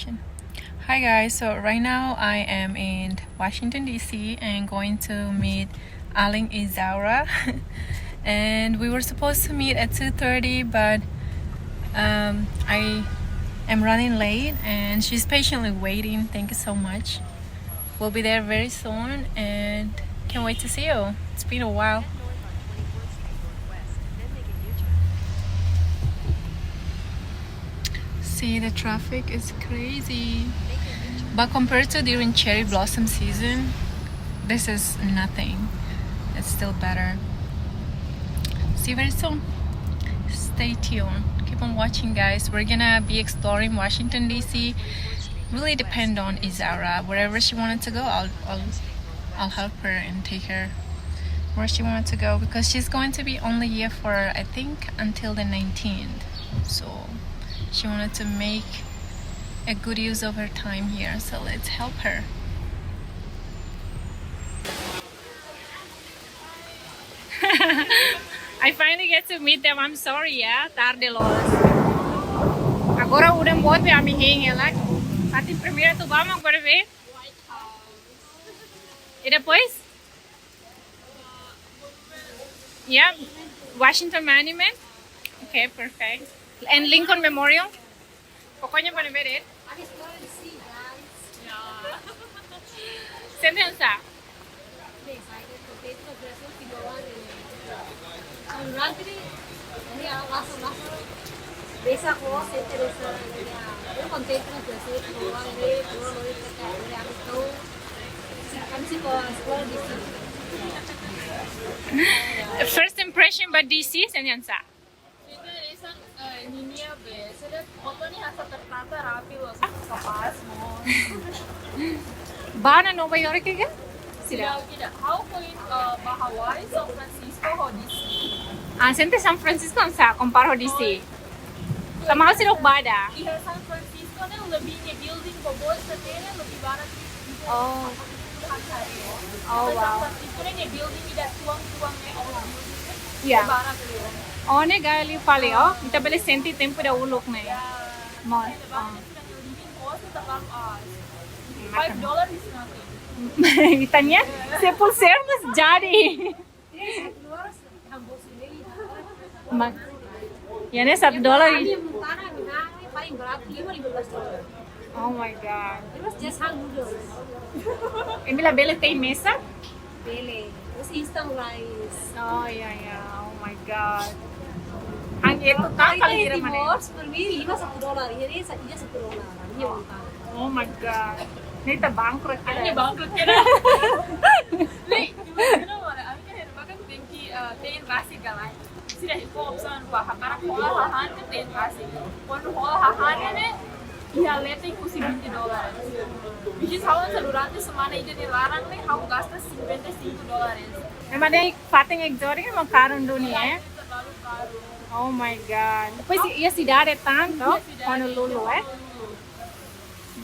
Hi guys, so right now I am in Washington DC and going to meet Aling Isaura and we were supposed to meet at 2:30 but I am running late and she's patiently waiting. Thank you so much. We'll be there very soon and can't wait to see you. It's been a while. See, the traffic is crazy. But compared to during cherry blossom season, this is nothing. It's still better. See you very soon. Stay tuned. Keep on watching, guys. We're gonna be exploring Washington DC. Really depend on Isaura. Wherever she wanted to go, I'll help her and take her where she wanted to go because she's going to be only here for I think until the 19th. So she wanted to make a good use of her time here, so let's help her. I finally get to meet them. I'm sorry, yeah, tarde los. Agora udah buat ya amiguinha lá. Pati primeiro tu vamos agora ver. E depois? Yeah, Washington Monument. Okay, perfect. And Lincoln Memorial. Pokoknya boleh ver. Sentença. First impression about DC, sentença. Ba na Nova York ka? Sila. How point Hawaii, San Francisco o DC? Sente San Francisco sa comparo DC. Sama sila bada. Iya San Francisco ne lebih ni building bobol setene lebih barat. Oh. Oh Wow. San Francisco ne building ida tuang-tuang ne Yeah. barat. One gali pale oh. Ita bele senti tempo da ulok ne. Mo. Living cost is about $5 is nothing. Itanya se pulsernas jadi. Mag. Yan eh $1. Paling berat $15. Oh my god. It was just hang noodles. Emila bele tem mesa? Bele. It was instant rice. Oh yeah. Oh my god. Ang ito ta kalira man. Timor, per me $1. Ini saja $1. Ini montana. Oh my god. Nita bankrupt ka. Ini bangkrut kena. Nih, gimana mana? Ami kan bahkan tinggi ten rasi galai. Sila hipo opsan pa para kola hahan ke ten rasi. Pon kola hahan ne ia lete ku $20. Which is how durante semana ide dilarang nih, how gasta $55. Memang deh fating exotic mo karon dunia eh. Terlalu caro. Oh my god. Depois ia cidade tanto Honolulu eh.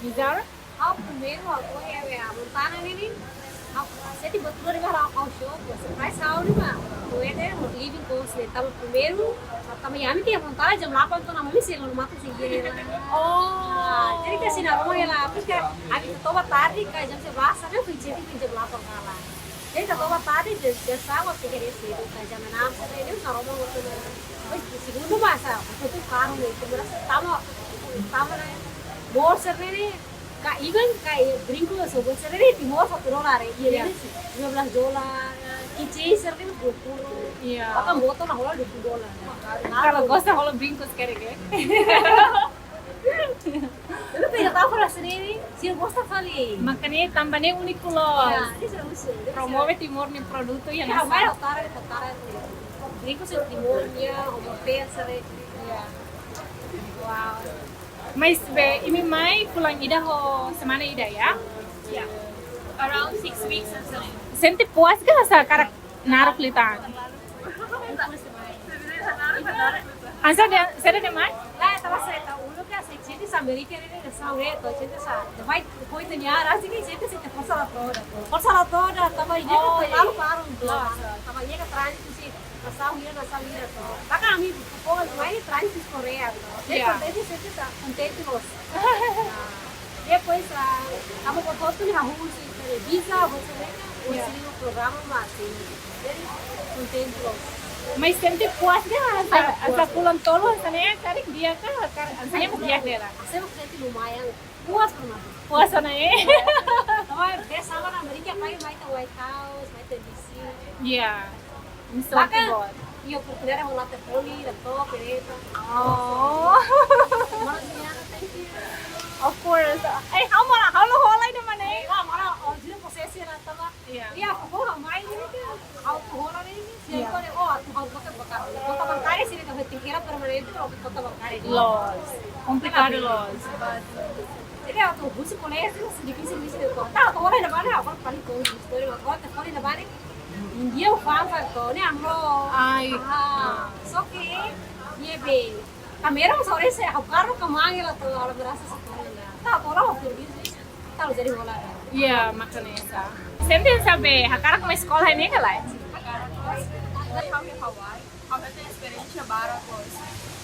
Bizarre? How primeiro ako a montana ini. Saya tiba-tiba dengar ao show, surprise how ni mah. Tuene living cost le tamo primeiro, tamo yami que a montana jam 8 to na mami se no mata seguir. Oh. Jadi kasi na rumah ela, porque abi toba tarde, ka jam 11, né? Fui jam 8 kala. Jadi toba tarde, já sábado que querer cedo, ka jam 6 sa ele na rumah ko na. Pois segundo masa, porque tu carro ne, tamo na more serene. Even brinco so go serene timor $1. Iya $15. Kici serene $20. Iya. Akan botol na hola $20. Kalau gosta rola brincos quer que? Pero pega tá para serene, se gosta fali. Makanya tambahnya unik loh. Ya, isso é isso. Promove Timor nih produk yang Ya, vai asal. otar. Brinco se timornya, o morteia serene. Iya. Wow. Mas ini mai pulang ida ho semana ida ya? Yeah. Around 6 weeks and so. Senti puas ka sa karak naruh litan. Asa dia sada de mai? Lá estava certa, o lugar se tinha essa americana ele sa reto, tinha essa, vai foi tenhar, assim que tinha se força la toda. Força la toda, tava aí, foi lá no carro, tava aí atrás, assim, Nasa hira to. Baka kami po may transit Korea to. They contente sempre tá contente los. Depois amo por foto ni hahu si visa você vê o sino programa mas contente los. Mas sempre puas dia asa pulang tolo sana cari dia ka saya mau dia dela. Saya contente lumayan puas pernah. Puas sana Tapi desa mana Amerika mai ke White House, mai ke DC. Yeah. So Baka iyo popular ang lahat poli, to, pereta. Oh. Thank you. Of course. Ay, how lo holay naman eh. Mara original process na tama. Yeah, ko mai ni ka. How to hora ni. Siya ko ni tu how ka baka. Kota bancária sila ka tingkira permanente o kota bancária. Laws. Complicado laws. But Ele tu busi colégio, difícil ko. Ta to hora na bana, ako pali ko story ko. Ta hora na bana. India ufanga ko ni amro. Ay. So que ye be. Kamera mo sore se hakaro kamangela to ala berasa sa kanila. Ta to ra ko business. Ta lo jadi hola. Yeah, makanesa. Sempre sabe, hakara ko escola ni kalay. Kami esperiensia bara course.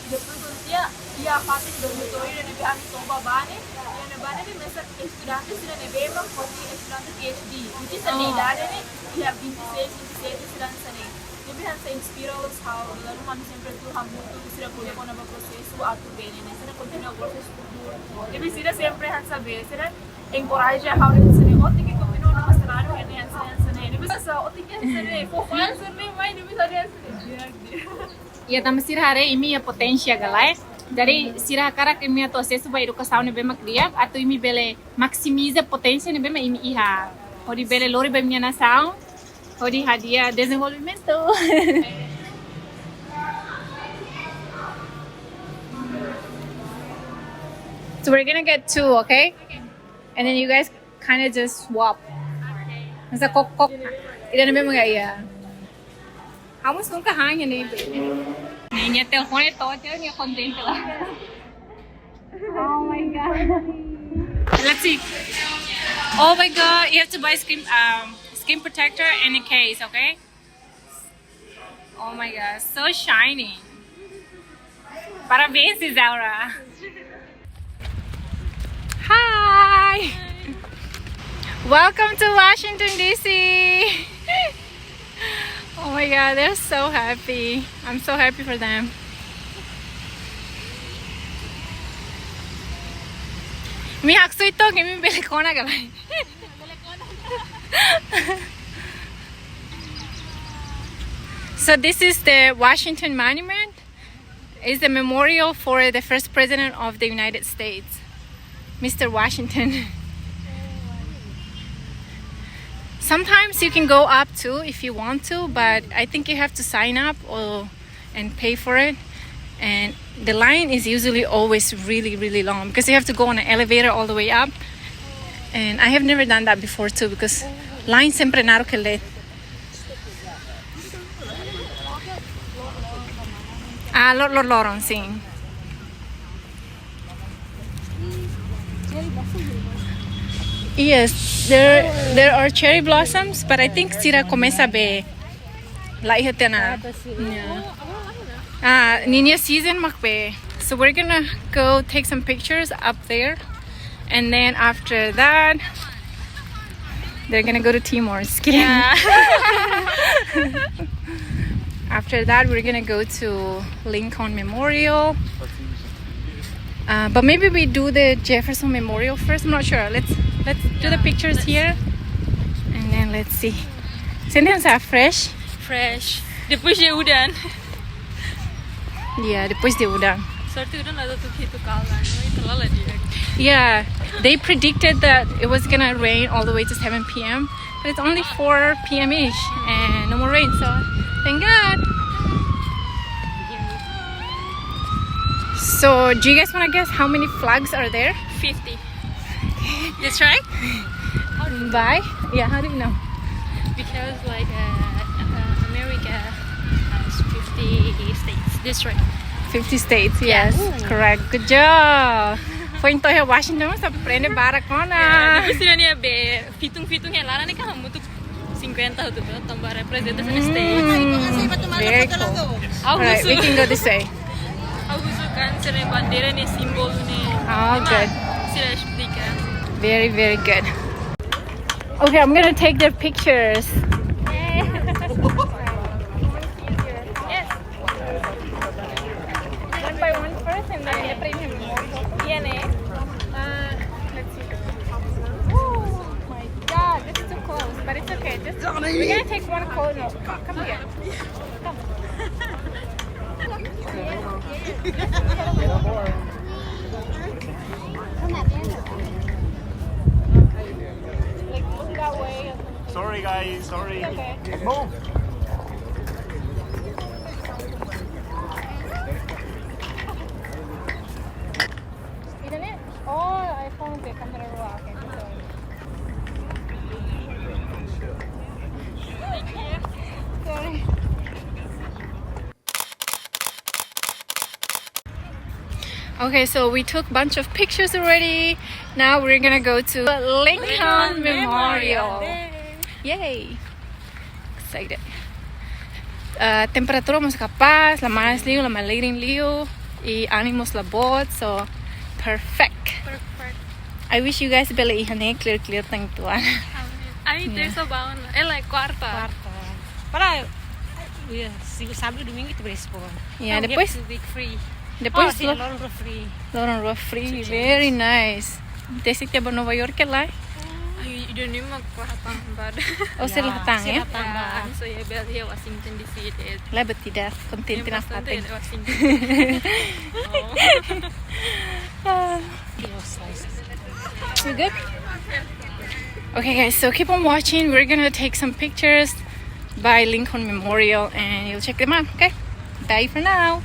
Depois do dia, ia fazer dormitório na Bihar de Tombabane, e na Bane de mesa estudante se na Bema, porque estudante PhD. Which is a idade né? Ia 26, 27 estudantes né. E Bihar se inspira os how, lalu kami sempre tu hamutu sira kuliah ko na ba proseso atu bene né. Sira continua o processo futuro. E sira sempre han saber, sira encourage how de sira o tinggi continua na masterado né ansa né. E bisa o tinggi sira for answer né, mas não bisa dia Ia tama sirhare imi a potência galai. Dari sirah karak imi a processo ba educação ne bema cria, atu imi bele maximiza potência ne bema imi iha. Odi bele lori ba minha nação. Odi hadia desenvolvimento. So we're gonna get two, okay? And then you guys kind of just swap. Nasa kok. Ida na bema iya. Vamos nunca hangin ni niya telefone to niya content lah. Oh my god. Let's see. Oh my god, you have to buy skin protector and a case, okay? Oh my god, so shiny. Parabéns, Isaura. Hi. Welcome to Washington DC. Oh my god, they're so happy. I'm so happy for them. Mi haksoy to kimi bele kona galay. So this is the Washington Monument. It's the memorial for the first president of the United States, Mr. Washington. Sometimes you can go up too if you want to, but I think you have to sign up and pay for it. And the line is usually always really, really long because you have to go on an elevator all the way up. And I have never done that before too because line sempre naro que le. Loron, sim. Yes, there are cherry blossoms, but I think sira começa be lahat na. Ninya season makbe. So we're gonna go take some pictures up there, and then after that, they're gonna go to Timor. Just kidding. After that, we're gonna go to Lincoln Memorial. But maybe we do the Jefferson Memorial first. I'm not sure. Let's do the pictures here, and then let's see. Sendiri sa fresh. Depois de udan. Yeah, depois de udang. Sorte udan ada tu kita kalah, itu lala dia. Yeah, they predicted that it was gonna rain all the way to 7 p.m. But it's only 4 p.m. ish, and no more rain. So thank God. So, do you guys want to guess how many flags are there? 50. That's right. Why? Yeah, how do you know? Because like America has 50 states. That's right. 50 states, yes. Correct. Good job. Point to Washington sa prende bara kona. Depois sila niya be fitung yang lara ni kan hamutu 50 tuh tambah representasi stage. Very cool. Alright, we can go this way. Aku suka sira bandera nih simbol nih. Oh, good. Sira explica. Very, very good. Okay, I'm gonna take their pictures. Yes. One by one first, and then we bring him more. Iya nih. Let's see. Oh my God, this is too close, but it's okay. Just we're gonna take one kona. Come here. Come. Like look that way. Sorry guys, sorry. Okay. Move. Isn't it? Oh, iPhone ke kamera luar. Okay, sorry. Okay, so we took a bunch of pictures already. Now we're gonna go to Lincoln Memorial. Yay! Excited. Temperatura más capaz, la mar es lío, la malera en lío, y ánimos la bot, so perfect. Perfect. I wish you guys beli ihane clear tang tuan. Ay, terça baon. Ela é quarta. Para sábado e domingo itu berespo. Yeah, depois Free. depois Lorong free. Lorong Rua free, very nice. Desi tiba Nova York lah. Ay, yun yung magkwahatang bad. Oh, sila hatang ya. Ya, so ya bel here Washington DC it. Lah tidak konten tinah Bastante pating. Washington. You good? Okay guys, so keep on watching. We're gonna take some pictures by Lincoln Memorial and you'll check them out, okay? Bye for now.